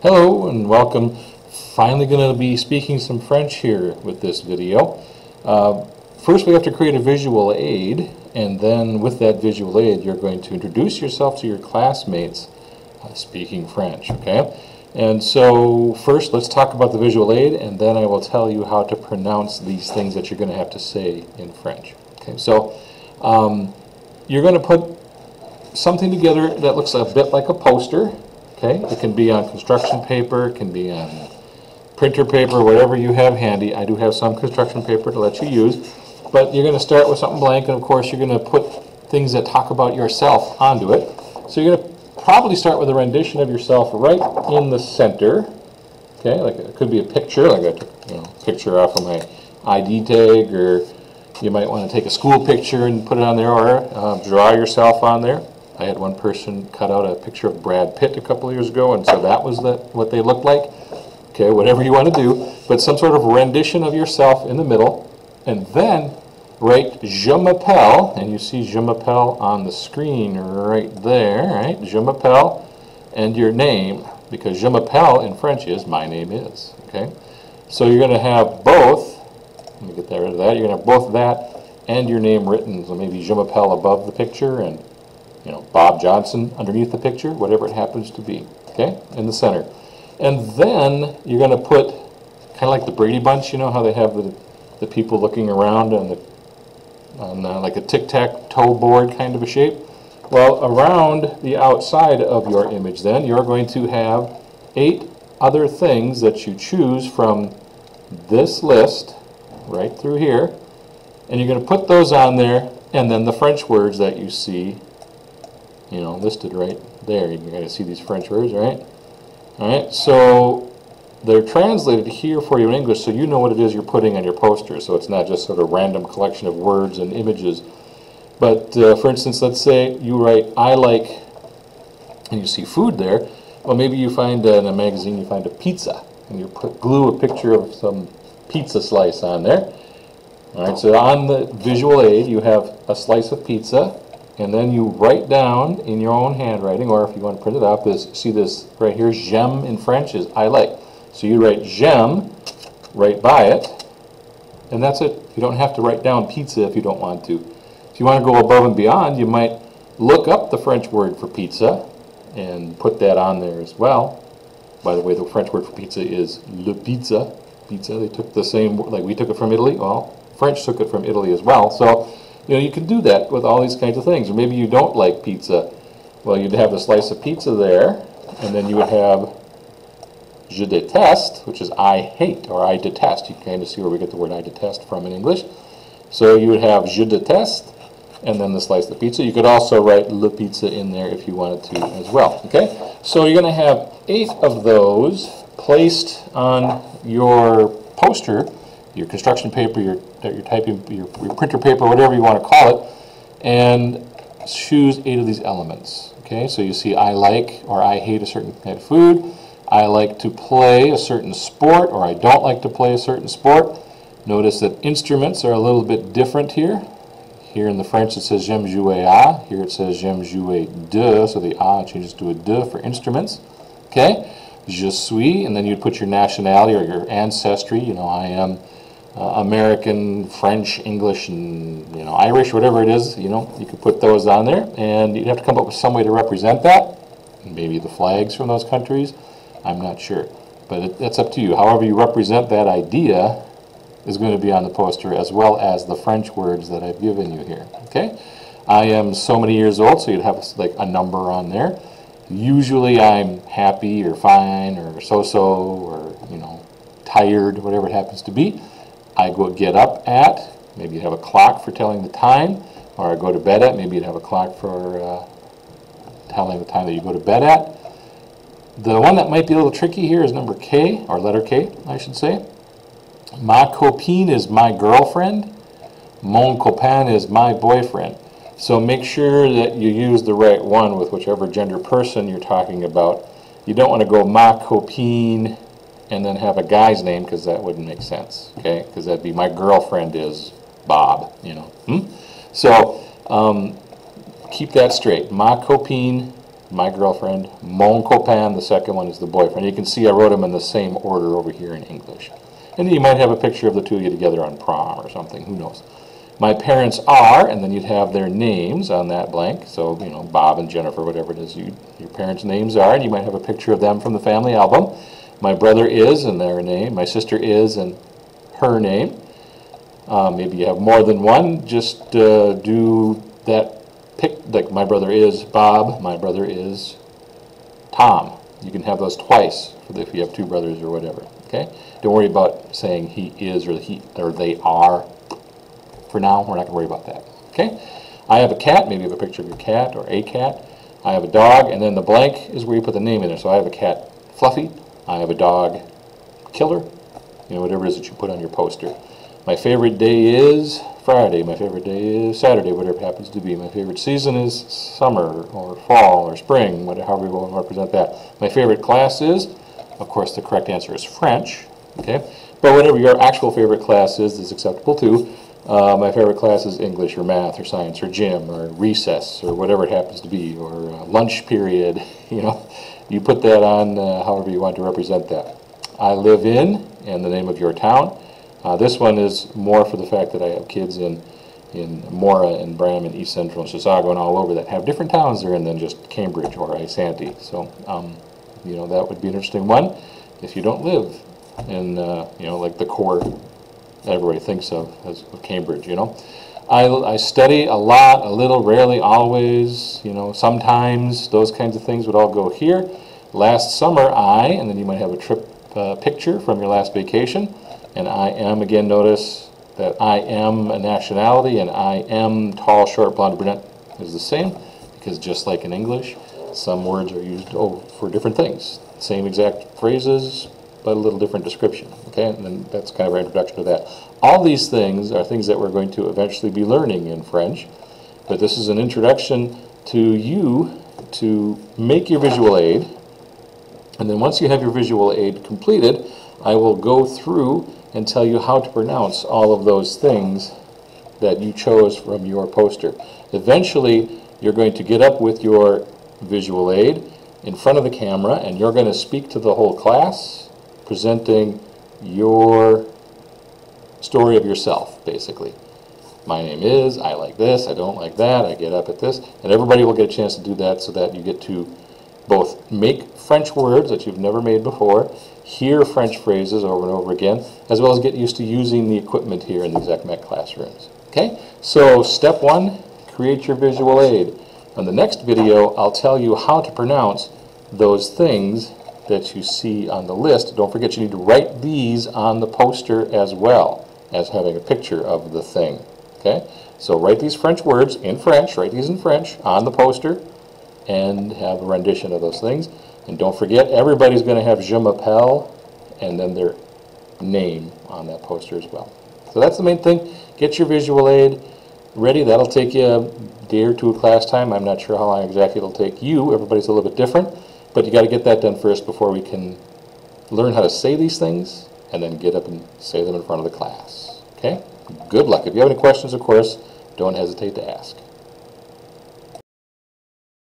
Hello and welcome. Finally going to be speaking some French here with this video. First we have to create a visual aid, and then with that visual aid you're going to introduce yourself to your classmates speaking French, okay? And so first let's talk about the visual aid, and then I will tell you how to pronounce these things that you're going to have to say in French. Okay, so you're going to put something together that looks a bit like a poster. Okay, it can be on construction paper, it can be on printer paper, whatever you have handy. I do have some construction paper to let you use, but you're going to start with something blank, and of course you're going to put things that talk about yourself onto it. So you're going to probably start with a rendition of yourself right in the center. Okay, like it could be a picture, like I took a picture off of my ID tag, or you might want to take a school picture and put it on there, or draw yourself on there. I had one person cut out a picture of Brad Pitt a couple of years ago, and so that was what they looked like. Okay, whatever you want to do, but some sort of rendition of yourself in the middle, and then write Je m'appelle, and you see Je m'appelle on the screen right there, right? Je m'appelle and your name, because Je m'appelle in French is my name is. Okay, so you're going to have both. Let me get rid of that. You're going to have both that and your name written. So maybe Je m'appelle above the picture, and Bob Johnson underneath the picture, whatever it happens to be, okay, in the center. And then you're going to put, kind of like the Brady Bunch, you know how they have the people looking around on like a tic-tac-toe board kind of a shape? Well, around the outside of your image then, you're going to have 8 other things that you choose from this list, right through here, and you're going to put those on there, and then the French words that you see listed right there. You're going to see these French words, right? All right, so they're translated here for you in English, so you know what it is you're putting on your poster, so it's not just sort of random collection of words and images. But for instance, let's say you write I like, and you see food there. Well, maybe you find in a magazine, you find a pizza, and you glue a picture of some pizza slice on there. All right, so on the visual aid you have a slice of pizza, and then you write down in your own handwriting, or if you want to print it out, see this right here, j'aime in French is I like. So you write j'aime right by it, and that's it. You don't have to write down pizza if you don't want to. If you want to go above and beyond, you might look up the French word for pizza and put that on there as well. By the way, the French word for pizza is le pizza. Pizza, they took the same, like we took it from Italy. Well, French took it from Italy as well. So you can do that with all these kinds of things. Or maybe you don't like pizza. Well, you'd have a slice of pizza there, and then you would have je déteste, which is I hate or I detest. You can kind of see where we get the word I detest from in English. So you would have je déteste, and then the slice of pizza. You could also write le pizza in there if you wanted to as well. Okay? So you're going to have 8 of those placed on your poster, your construction paper, your typing, your printer paper, whatever you want to call it, and choose 8 of these elements. Okay, so you see I like or I hate a certain kind of food, I like to play a certain sport, or I don't like to play a certain sport. Notice that instruments are a little bit different here. Here in the French it says j'aime jouer à, here it says j'aime jouer de, so the a changes to a de for instruments. Okay, je suis, and then you'd put your nationality or your ancestry. I am American, French, English, and Irish, whatever it is. You could put those on there, and you'd have to come up with some way to represent that. Maybe the flags from those countries. I'm not sure, but that's up to you. However you represent that idea is going to be on the poster, as well as the French words that I've given you here. Okay, I am so many years old, so you'd have like a number on there. Usually I'm happy or fine or so-so or tired, whatever it happens to be. I go get up at, maybe you'd have a clock for telling the time, or I go to bed at, maybe you'd have a clock for telling the time that you go to bed at. The one that might be a little tricky here is number K, or letter K, I should say. Ma copine is my girlfriend. Mon copain is my boyfriend. So make sure that you use the right one with whichever gender person you're talking about. You don't want to go ma copine and then have a guy's name, because that wouldn't make sense, okay? Because that'd be my girlfriend is Bob, So keep that straight. Ma copine my girlfriend. Mon copain, the second one, is the boyfriend. You can see I wrote them in the same order over here in English. And then you might have a picture of the two of you together on prom or something, who knows. My parents are, and then you'd have their names on that blank. So, you know, Bob and Jennifer, whatever it is your parents' names are, and you might have a picture of them from the family album. My brother is, and their name. My sister is, and her name. Maybe you have more than one. Just do that pick, like my brother is Bob, my brother is Tom. You can have those twice if you have two brothers or whatever. Okay? Don't worry about saying he is or they are. For now, we're not going to worry about that. Okay? I have a cat. Maybe you have a picture of your cat or a cat. I have a dog, and then the blank is where you put the name in there. So I have a cat, Fluffy. I have a dog, Killer. You know, whatever it is that you put on your poster. My favorite day is Friday. My favorite day is Saturday, whatever it happens to be. My favorite season is summer or fall or spring, however we want to represent that. My favorite class is, of course, the correct answer is French. Okay? But whatever your actual favorite class is acceptable too. My favorite class is English or math or science or gym or recess or whatever it happens to be, or lunch period. You know, you put that on however you want to represent that. I live in, and the name of your town. This one is more for the fact that I have kids in Mora and Bram and East Central and Chisago and all over that have different towns they're in than just Cambridge or Isanti. So, you know, that would be an interesting one if you don't live in, you know, like the core that everybody thinks of as Cambridge, you know. I study a lot, a little, rarely, always, you know, sometimes. Those kinds of things would all go here. Last summer, and then you might have a trip picture from your last vacation. And I am, again, notice that I am a nationality, and I am tall, short, blonde, brunette is the same, because just like in English, some words are used for different things. Same exact phrases, but a little different description. Okay, and then that's kind of our introduction to that. All these things are things that we're going to eventually be learning in French, but this is an introduction to you to make your visual aid, and then once you have your visual aid completed, I will go through and tell you how to pronounce all of those things that you chose from your poster. Eventually, you're going to get up with your visual aid in front of the camera, and you're going to speak to the whole class, presenting your story of yourself, basically. My name is, I like this, I don't like that, I get up at this, and everybody will get a chance to do that so that you get to both make French words that you've never made before, hear French phrases over and over again, as well as get used to using the equipment here in these ECMEC classrooms. Okay? So step one, create your visual aid. On the next video, I'll tell you how to pronounce those things that you see on the list. Don't forget you need to write these on the poster as well as having a picture of the thing. Okay? So write these French words in French, write these in French on the poster, and have a rendition of those things. And don't forget, everybody's going to have Je m'appelle and then their name on that poster as well. So that's the main thing. Get your visual aid ready. That'll take you a day or two of class time. I'm not sure how long exactly it'll take you. Everybody's a little bit different. But you got to get that done first before we can learn how to say these things and then get up and say them in front of the class. Okay? Good luck. If you have any questions, of course, don't hesitate to ask.